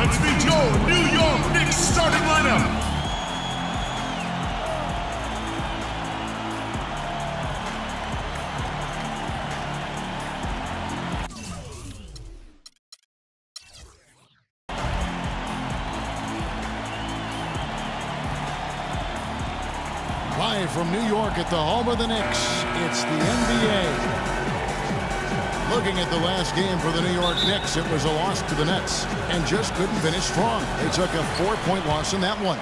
Let's meet your New York Knicks starting lineup. Live from New York at the home of the Knicks, it's the NBA. Looking at the last game for the New York Knicks, it was a loss to the Nets and just couldn't finish strong. They took a 4-point loss in that one.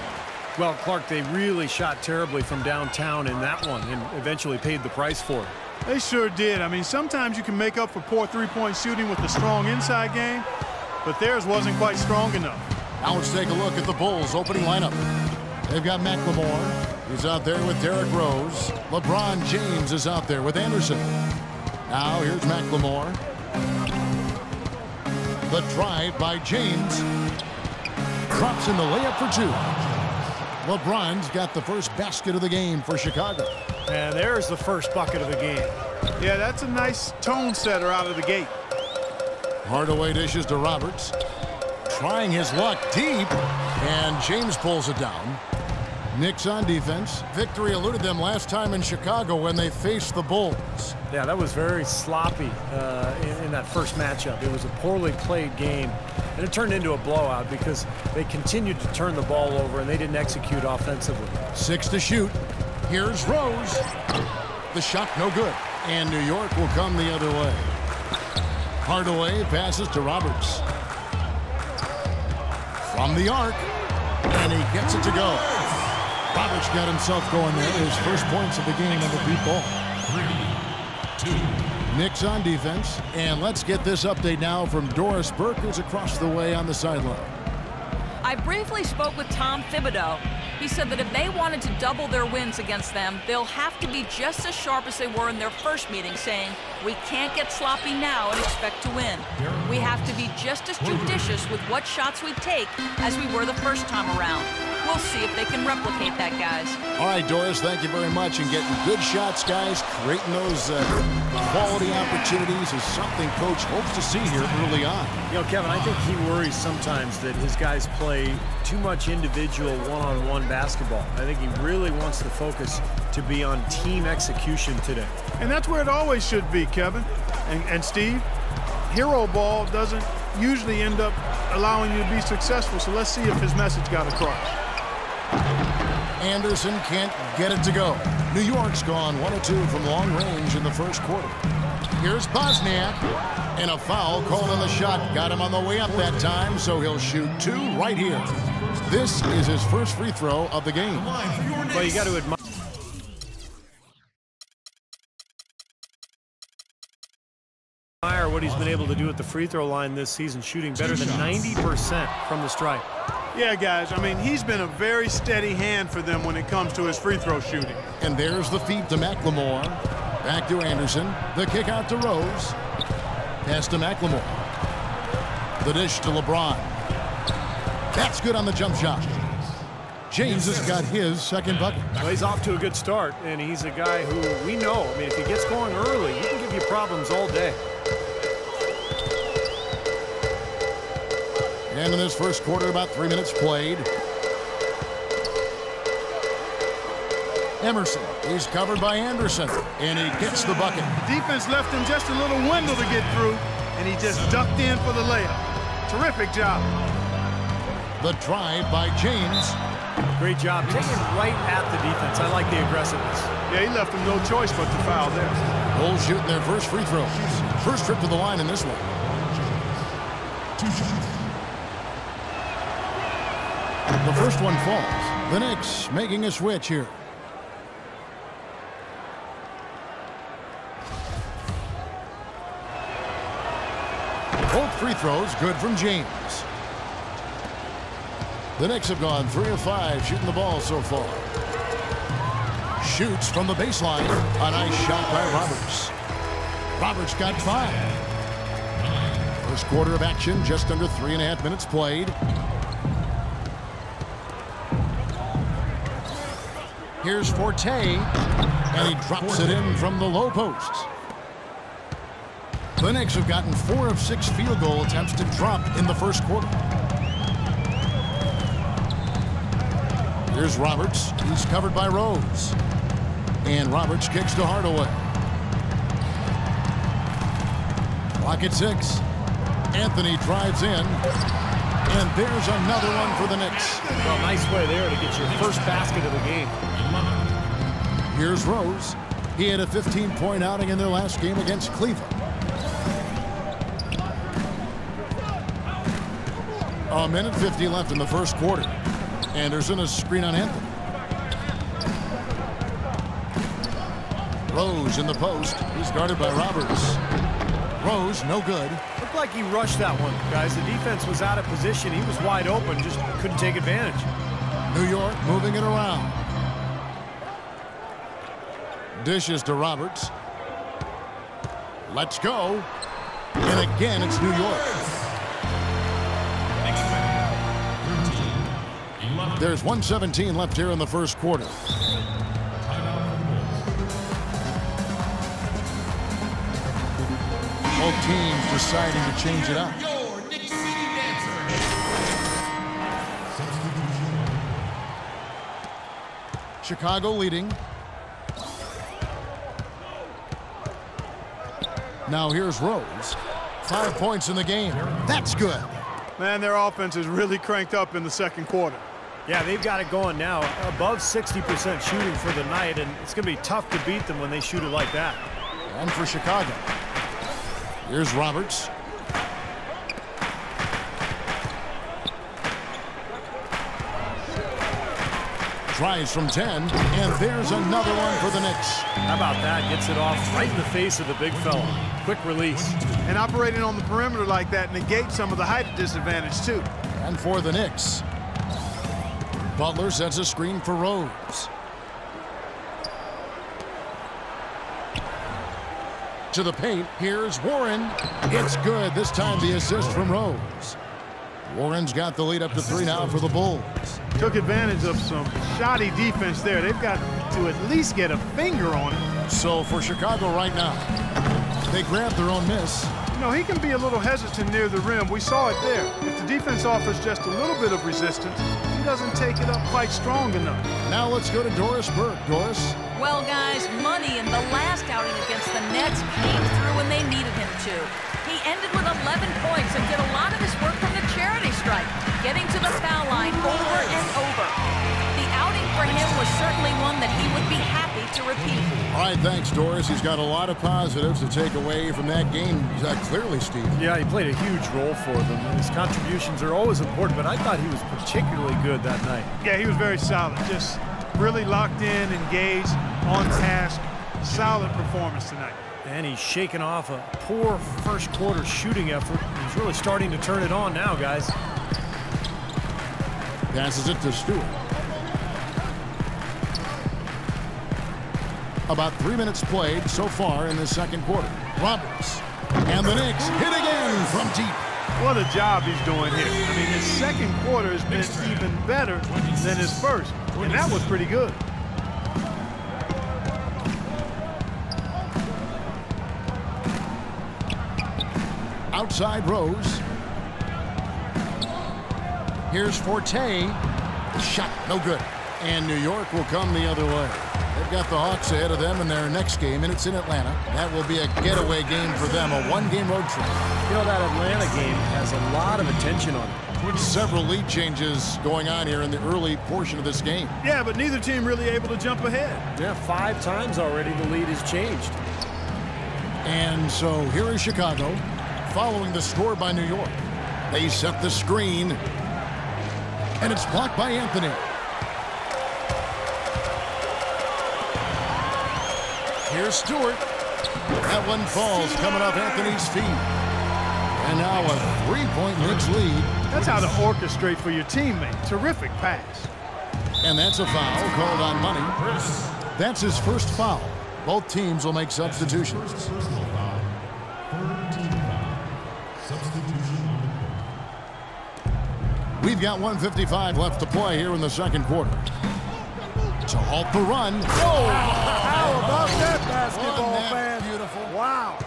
Well, Clark, they really shot terribly from downtown in that one and eventually paid the price for it. They sure did. I mean, sometimes you can make up for poor three-point shooting with a strong inside game, but theirs wasn't quite strong enough. Now let's take a look at the Bulls' opening lineup. They've got McLemore. He's out there with Derrick Rose. LeBron James is out there with Anderson. Now here's McLemore. The drive by James. Drops in the layup for two. LeBron's got the first basket of the game for Chicago. And there's the first bucket of the game. Yeah, that's a nice tone setter out of the gate. Hardaway dishes to Roberts. Trying his luck deep. And James pulls it down. Knicks on defense. Victory eluded them last time in Chicago when they faced the Bulls. Yeah, that was very sloppy in that first matchup. It was a poorly played game, and it turned into a blowout because they continued to turn the ball over and they didn't execute offensively. 6 to shoot. Here's Rose. The shot no good, and New York will come the other way. Hardaway passes to Roberts. From the arc, and he gets it to go. Roberts got himself going there. His first points of the game on the deep ball. 3-2. Knicks on defense. And let's get this update now from Doris Burke, who's across the way on the sideline. I briefly spoke with Tom Thibodeau. He said that if they wanted to double their wins against them, they'll have to be just as sharp as they were in their first meeting, saying, we can't get sloppy now and expect to win. We have to be just as judicious with what shots we take as we were the first time around. We'll see if they can replicate that, guys. All right, Doris, thank you very much. And getting good shots, guys, creating those quality opportunities is something Coach hopes to see here early on. You know, Kevin, I think he worries sometimes that his guys play too much individual one-on-one basketball. I think he really wants the focus to be on team execution today. And that's where it always should be, Kevin. And Steve, hero ball doesn't usually end up allowing you to be successful, so let's see if his message got across. Anderson can't get it to go. New York's gone 1 of 2 from long range in the first quarter. Here's Bosniak, and a foul called on the shot. Got him on the way up that time, so he'll shoot 2 right here. This is his first free throw of the game. Well, you got to admire what he's been able to do at the free throw line this season, shooting better than 90% from the stripe. Yeah, guys, I mean, he's been a very steady hand for them when it comes to his free throw shooting. And there's the feed to McLemore. Back to Anderson. The kick out to Rose. Pass to McLemore. The dish to LeBron. That's good on the jump shot. James has got his second bucket. Well, he's off to a good start, and he's a guy who we know, I mean, if he gets going early, he can give you problems all day. And in this first quarter, about 3 minutes played. Emerson, he's covered by Anderson, and he gets the bucket. Defense left him just a little window to get through, and he just ducked in for the layup. Terrific job. The drive by James. Great job taking right at the defense. I like the aggressiveness. Yeah, he left him no choice but to foul there. Bulls shooting their first free throw. First trip to the line in this one. The first one falls. The Knicks making a switch here. Both free throws good from James. The Knicks have gone 3 of 5 shooting the ball so far. Shoots from the baseline. A nice shot by Roberts. Roberts got 5. First quarter of action, just under 3.5 minutes played. Here's Forte, and he drops it in from the low post. The Knicks have gotten 4 of 6 field goal attempts to drop in the first quarter. Here's Roberts. He's covered by Rose. And Roberts kicks to Hardaway. Clock at 6. Anthony drives in. And there's another one for the Knicks. Well, nice way there to get your first basket of the game. Here's Rose. He had a 15-point outing in their last game against Cleveland. A minute 50 left in the first quarter. Anderson, a screen on Anthony. Rose in the post. He's guarded by Roberts. Rose, no good. Looked like he rushed that one, guys. The defense was out of position. He was wide open, just couldn't take advantage. New York moving it around. Dishes to Roberts. Let's go. And again, it's New York. There's 1:17 left here in the first quarter. Both teams deciding to change it up. Chicago leading. Now here's Rose. 5 points in the game. That's good. Man, their offense is really cranked up in the second quarter. Yeah, they've got it going now. Above 60% shooting for the night, and it's going to be tough to beat them when they shoot it like that. And for Chicago. Here's Roberts. Tries from 10, and there's another one for the Knicks. How about that? Gets it off right in the face of the big fella. Quick release. And operating on the perimeter like that negates some of the height disadvantage, too. And for the Knicks, Butler sets a screen for Rose. To the paint, here's Warren. It's good. This time the assist from Rose. Warren's got the lead up to 3 now for the Bulls. Took advantage of some shoddy defense there. They've got to at least get a finger on it. So for Chicago right now, they grab their own miss. You know, he can be a little hesitant near the rim. We saw it there. If the defense offers just a little bit of resistance, he doesn't take it up quite strong enough. Now let's go to Doris Burke. Doris? Well, guys, Money in the last outing against the Nets came through when they needed him to. He ended with 11 points and did a lot of his work from the charity stripe, getting to the foul line over and over. The outing for him was certainly one that he would be happy to repeat. All right, thanks, Doris. He's got a lot of positives to take away from that game. Clearly, Steve. Yeah, he played a huge role for them. His contributions are always important, but I thought he was particularly good that night. Yeah, he was very solid. Just really locked in, engaged, on task. Solid performance tonight. And he's shaking off a poor first quarter shooting effort. He's really starting to turn it on now, guys. Passes it to Stewart. About 3 minutes played so far in the second quarter. Roberts. And the Knicks hit again from deep. What a job he's doing here. I mean, his second quarter has been even better than his first. And that was pretty good. Outside Rose. Here's Forte. Shot, no good. And New York will come the other way. They've got the Hawks ahead of them in their next game, and it's in Atlanta. That will be a getaway game for them, a one-game road trip. You know, that Atlanta game has a lot of attention on it. Several lead changes going on here in the early portion of this game. Yeah, but neither team really able to jump ahead. Yeah, 5 times already the lead has changed. And so here is Chicago, following the score by New York. They set the screen, and it's blocked by Anthony. Here's Stewart. That one falls, coming off Anthony's feet. And now a 3-point Knicks lead. That's how to orchestrate for your teammate. Terrific pass. And that's a foul called on Money. That's his first foul. Both teams will make substitutions. We've got 1:55 left to play here in the second quarter. To halt the run. Whoa! How about that basketball, Wasn't that fan? beautiful? Wow.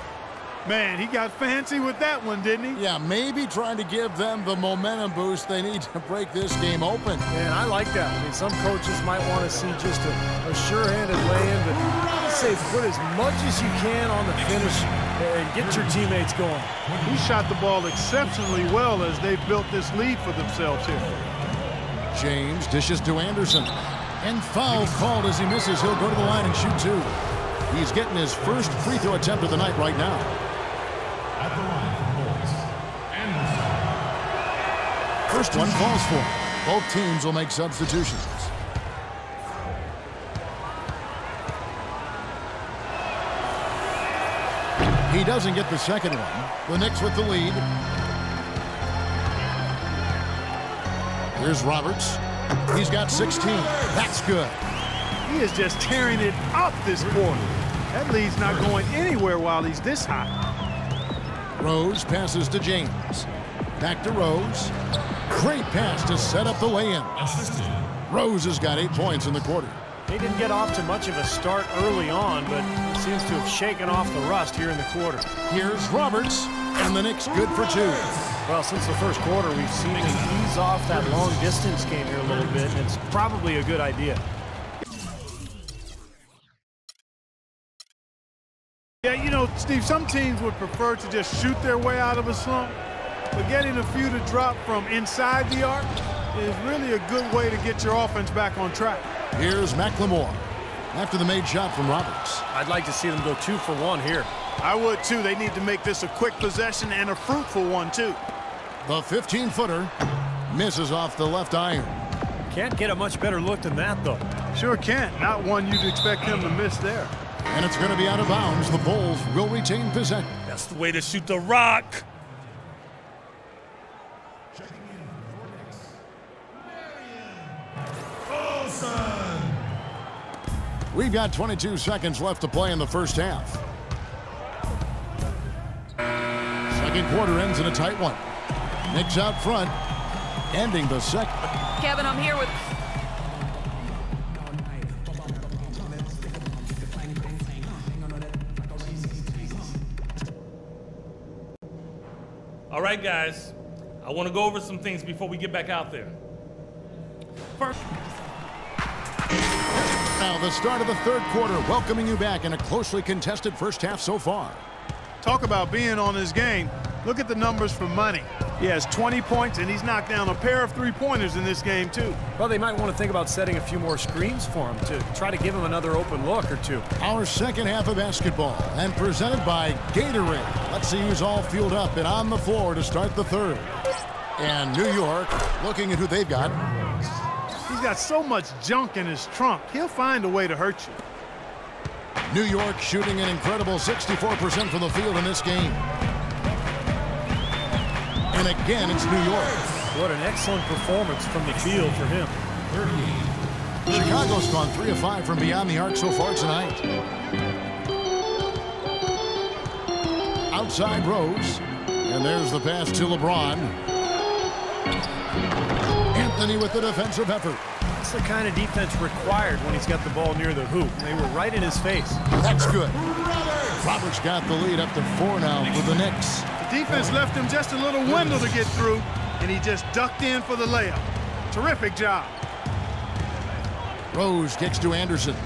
Man, he got fancy with that one, didn't he? Yeah, maybe trying to give them the momentum boost they need to break this game open. And I like that. I mean, some coaches might want to see just a sure-handed lay-in, but I say put as much as you can on the finish and get your teammates going. He shot the ball exceptionally well as they've built this lead for themselves here. James dishes to Anderson. And foul called as he misses. He'll go to the line and shoot two. He's getting his first free throw attempt of the night right now. At the line for Anderson. First one falls for him. Both teams will make substitutions. He doesn't get the second one. The Knicks with the lead. Here's Roberts. He's got 16. That's good. He is just tearing it up this quarter. That lead's not going anywhere while he's this hot. Rose passes to James. Back to Rose. Great pass to set up the lay-in. Rose has got 8 points in the quarter. They didn't get off to much of a start early on, but seems to have shaken off the rust here in the quarter. Here's Roberts, and the Knicks good for 2. Well, since the first quarter, we've seen them ease off that long-distance game here a little bit, and it's probably a good idea. Yeah, you know, Steve, some teams would prefer to just shoot their way out of a slump, but getting a few to drop from inside the arc is really a good way to get your offense back on track. Here's McLemore after the made shot from Roberts. I'd like to see them go 2 for 1 here. I would, too. They need to make this a quick possession and a fruitful one, too. The 15-footer misses off the left iron. Can't get a much better look than that, though. Sure can't. Not one you'd expect him to miss there. And it's going to be out of bounds. The Bulls will retain possession. That's the way to shoot the rock. We've got 22 seconds left to play in the first half. Second quarter ends in a tight one. Knicks out front, ending the second. Kevin, I'm here with... All right, guys. I want to go over some things before we get back out there. First. Now the start of the third quarter, welcoming you back in a closely contested first half so far. Talk about being on his game. Look at the numbers for money. He has 20 points, and he's knocked down a pair of three-pointers in this game, too. Well, they might want to think about setting a few more screens for him to try to give him another open look or two. Our second half of basketball, and presented by Gatorade. Let's see who's all fueled up and on the floor to start the third. And New York, looking at who they've got. He's got so much junk in his trunk, he'll find a way to hurt you. New York shooting an incredible 64% from the field in this game. And again, it's New York. What an excellent performance from the field for him. Chicago's gone 3 of 5 from beyond the arc so far tonight. Outside Rose. And there's the pass to LeBron. Anthony with the defensive effort. That's the kind of defense required when he's got the ball near the hoop. They were right in his face. That's good. Roberts got the lead up to 4 now for the Knicks. The defense left him just a little window to get through, and he just ducked in for the layup. Terrific job. Rose kicks to Anderson.